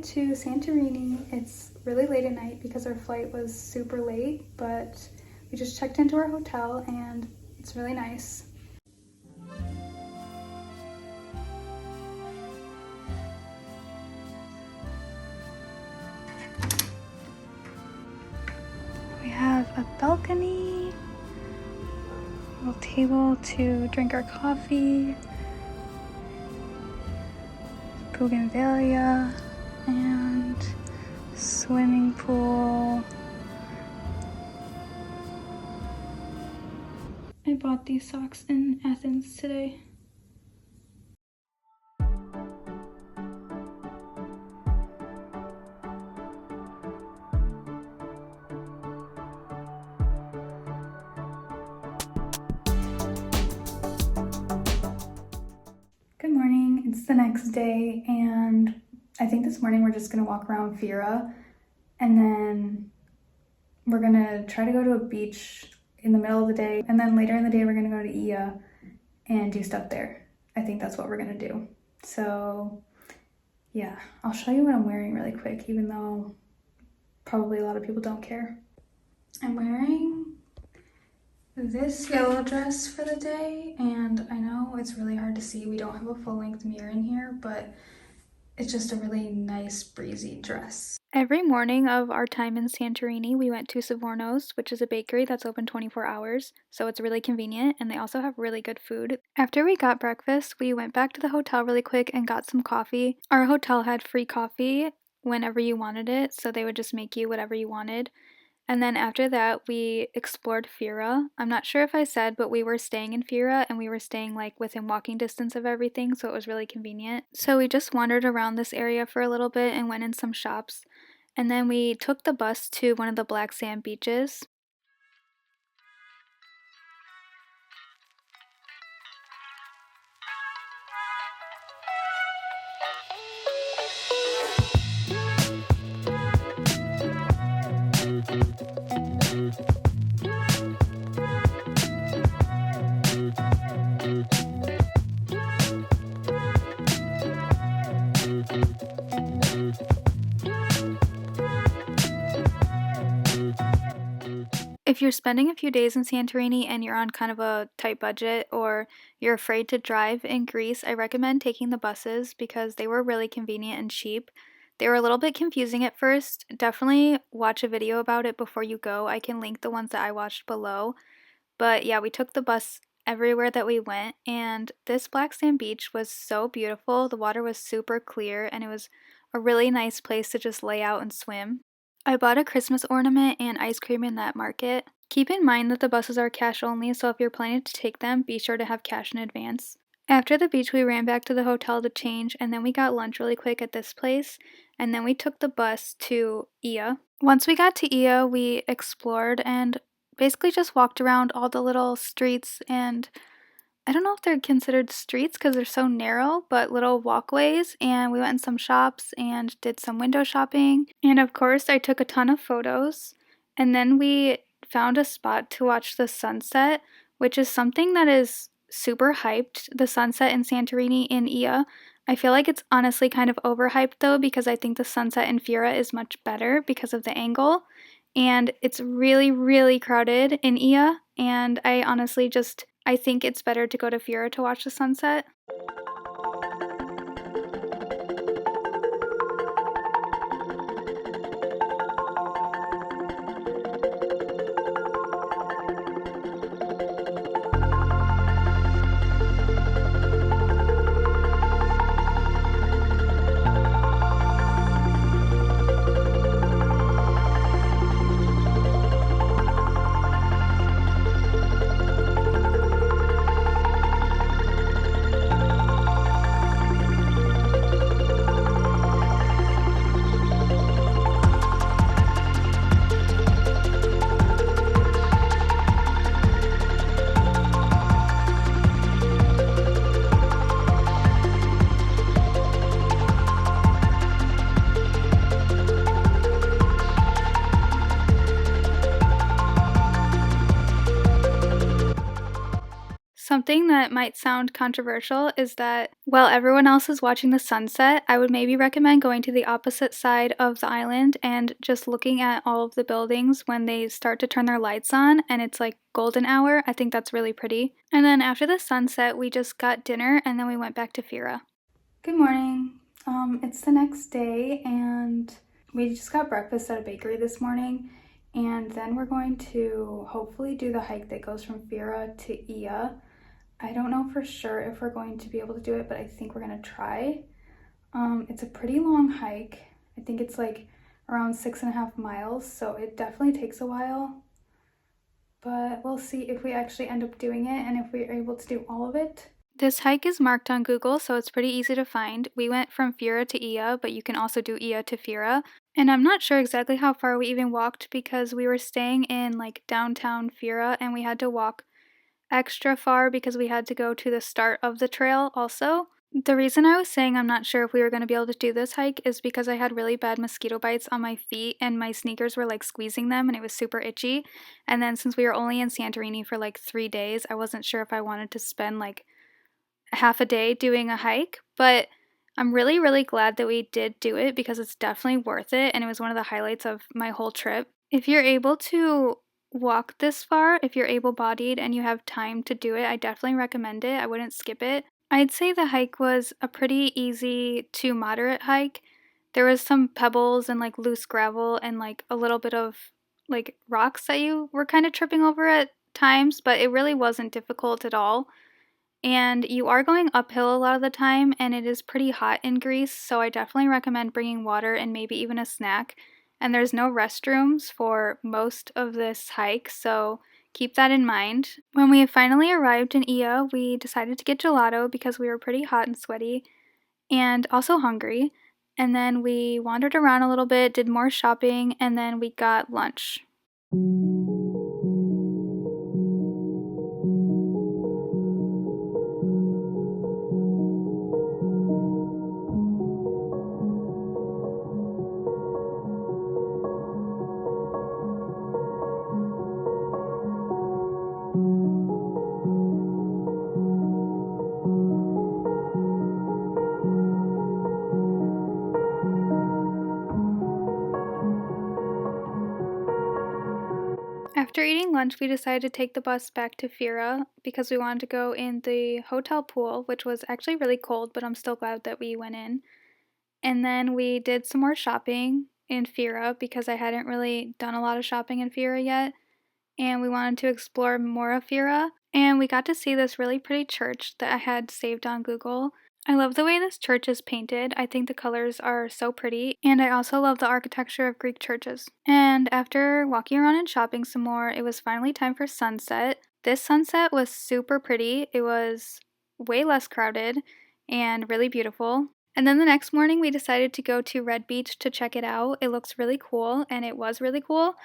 it to Santorini. It's really late at night because our flight was super late, but we just checked into our hotel and it's really nice. We have a balcony, a little table to drink our coffee, bougainvillea, and swimming pool. I bought these socks in Athens today. Good morning, it's the next day, and I think this morning we're just gonna walk around Fira, and then we're gonna try to go to a beach in the middle of the day, and then later in the day we're gonna go to Oia and do stuff there. I think that's what we're gonna do. So yeah, I'll show you what I'm wearing really quick, even though probably a lot of people don't care. I'm wearing this yellow dress for the day, and I know it's really hard to see. We don't have a full-length mirror in here, but it's just a really nice breezy dress. Every morning of our time in Santorini, we went to Savorno's, which is a bakery that's open 24 hours, so it's really convenient, and they also have really good food. After we got breakfast, we went back to the hotel really quick and got some coffee. Our hotel had free coffee whenever you wanted it, so they would just make you whatever you wanted. And then after that, we explored Fira. I'm not sure if I said, but we were staying in Fira and we were staying like within walking distance of everything, so it was really convenient. So we just wandered around this area for a little bit and went in some shops. And then we took the bus to one of the black sand beaches. If you're spending a few days in Santorini and you're on kind of a tight budget or you're afraid to drive in Greece, I recommend taking the buses because they were really convenient and cheap. They were a little bit confusing at first. Definitely watch a video about it before you go. I can link the ones that I watched below. But yeah, we took the bus everywhere that we went, and this black sand beach was so beautiful. The water was super clear and it was a really nice place to just lay out and swim. I bought a Christmas ornament and ice cream in that market. Keep in mind that the buses are cash only, so if you're planning to take them, be sure to have cash in advance. After the beach, we ran back to the hotel to change, and then we got lunch really quick at this place, and then we took the bus to Oia. Once we got to Oia, we explored and basically just walked around all the little streets, and I don't know if they're considered streets because they're so narrow, but little walkways, and we went in some shops and did some window shopping. And of course, I took a ton of photos. And then we found a spot to watch the sunset, which is something that is super hyped, the sunset in Santorini in Oia. I feel like it's honestly kind of overhyped though, because I think the sunset in Fira is much better because of the angle. And it's really, really crowded in Oia, and I think it's better to go to Fira to watch the sunset. Something that might sound controversial is that while everyone else is watching the sunset, I would maybe recommend going to the opposite side of the island and just looking at all of the buildings when they start to turn their lights on and it's like golden hour. I think that's really pretty. And then after the sunset, we just got dinner and then we went back to Fira. Good morning. It's the next day and we just got breakfast at a bakery this morning, and then we're going to hopefully do the hike that goes from Fira to Oia. I don't know for sure if we're going to be able to do it, but I think we're gonna try. It's a pretty long hike. I think it's like around 6.5 miles, so it definitely takes a while. But we'll see if we actually end up doing it and if we're able to do all of it. This hike is marked on Google, so it's pretty easy to find. We went from Fira to Oia, but you can also do Oia to Fira. And I'm not sure exactly how far we even walked because we were staying in like downtown Fira and we had to walk extra far because we had to go to the start of the trail also. The reason I was saying I'm not sure if we were going to be able to do this hike is because I had really bad mosquito bites on my feet and my sneakers were like squeezing them and it was super itchy. And then since we were only in Santorini for like 3 days, I wasn't sure if I wanted to spend like half a day doing a hike, but I'm really, really glad that we did do it because it's definitely worth it and it was one of the highlights of my whole trip. If you're able to walk this far, if you're able-bodied and you have time to do it, I definitely recommend it. I wouldn't skip it. I'd say the hike was a pretty easy to moderate hike. There was some pebbles and like loose gravel and like a little bit of like rocks that you were kind of tripping over at times, but it really wasn't difficult at all. And you are going uphill a lot of the time, and it is pretty hot in Greece, so I definitely recommend bringing water and maybe even a snack. And there's no restrooms for most of this hike, so keep that in mind. When we finally arrived in Oia, we decided to get gelato because we were pretty hot and sweaty and also hungry. And then we wandered around a little bit, did more shopping, and then we got lunch. After eating lunch, we decided to take the bus back to Fira because we wanted to go in the hotel pool, which was actually really cold, but I'm still glad that we went in. And then we did some more shopping in Fira because I hadn't really done a lot of shopping in Fira yet, and we wanted to explore more of Fira. And we got to see this really pretty church that I had saved on Google. I love the way this church is painted. I think the colors are so pretty, and I also love the architecture of Greek churches. And after walking around and shopping some more, it was finally time for sunset. This sunset was super pretty. It was way less crowded and really beautiful. And then the next morning, we decided to go to Red Beach to check it out. It looks really cool, and it was really cool.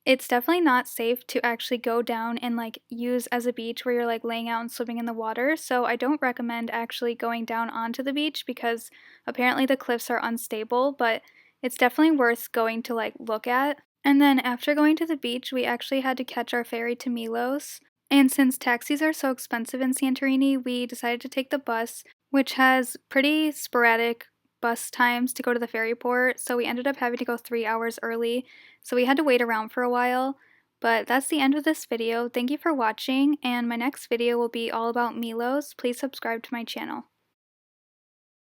It's definitely not safe to actually go down and like use as a beach where you're like laying out and swimming in the water. So I don't recommend actually going down onto the beach because apparently the cliffs are unstable, but it's definitely worth going to like look at. And then after going to the beach, we actually had to catch our ferry to Milos. And since taxis are so expensive in Santorini, we decided to take the bus, which has pretty sporadic bus times to go to the ferry port, so we ended up having to go 3 hours early, so we had to wait around for a while. But that's the end of this video. Thank you for watching, and my next video will be all about Milos. Please subscribe to my channel.